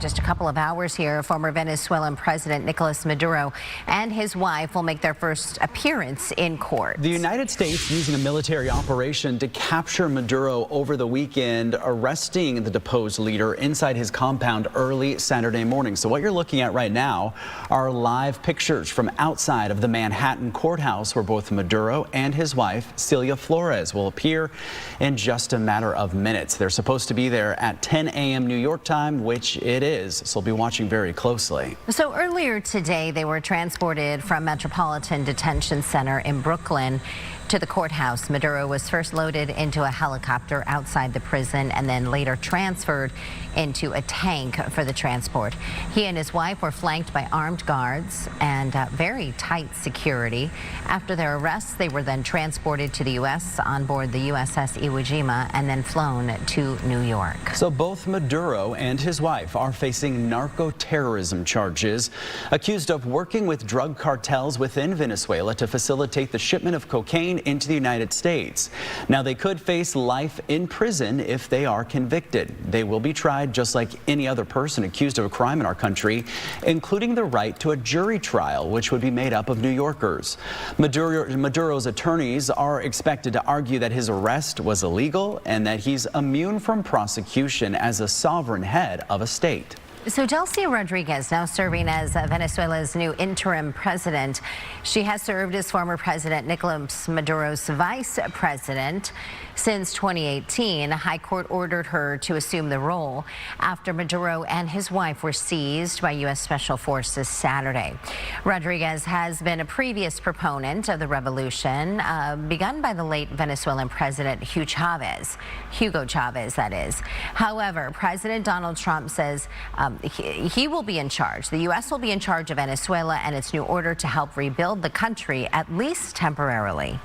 just a couple of hours here, former Venezuelan President Nicolás Maduro and his wife will make their first appearance in court. The United States using a military operation to capture Maduro over the weekend, arresting the deposed leader inside his compound early Saturday morning. So what you're looking at right now are live pictures from outside of the Manhattan courthouse where both Maduro and his wife, Cilia Flores, will appear in just a matter of minutes. They're supposed to be there at 10 a.m. New York time, which it is, so we'll be watching very closely. So earlier today, they were transported from Metropolitan Detention Center in Brooklyn to the courthouse. Maduro was first loaded into a helicopter outside the prison and then later transferred into a tank for the transport. He and his wife were flanked by armed guards and very tight security. After their arrests, they were then transported to the U.S. on board the USS Iwo Jima and then flown to New York. So both Maduro and his wife are facing narco-terrorism charges, accused of working with drug cartels within Venezuela to facilitate the shipment of cocaine into the United States. Now, they could face life in prison if they are convicted. They will be tried just like any other person accused of a crime in our country, including the right to a jury trial, which would be made up of New Yorkers. Maduro's attorneys are expected to argue that his arrest was illegal and that he's immune from prosecution as a sovereign head of a state. So Delcy Rodriguez now serving as Venezuela's new interim president. She has served as former President Nicolás Maduro's vice president since 2018. A high court ordered her to assume the role after Maduro and his wife were seized by U.S. Special Forces Saturday. Rodriguez has been a previous proponent of the revolution begun by the late Venezuelan President Hugo Chavez, that is. However, President Donald Trump says he will be in charge. The U.S. will be in charge of Venezuela and its new order to help rebuild the country, at least temporarily.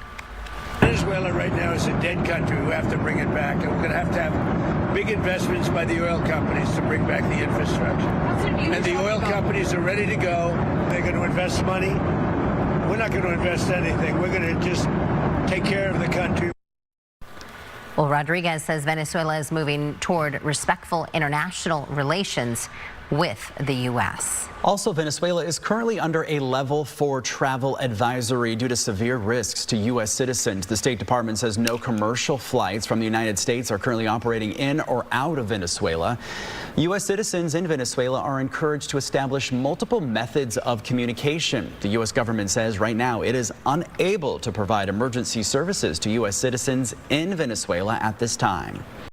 Venezuela right now is a dead country. We have to bring it back, and we're going to have big investments by the oil companies to bring back the infrastructure. And the oil companies are ready to go. They're going to invest money. We're not going to invest anything. We're going to just take care of the country. Well, Rodriguez says Venezuela is moving toward respectful international relations with the U.S. Also, Venezuela is currently under a level 4 travel advisory due to severe risks to U.S. citizens. The State Department says no commercial flights from the United States are currently operating in or out of Venezuela. U.S. citizens in Venezuela are encouraged to establish multiple methods of communication. The U.S. government says right now it is unable to provide emergency services to U.S. citizens in Venezuela at this time.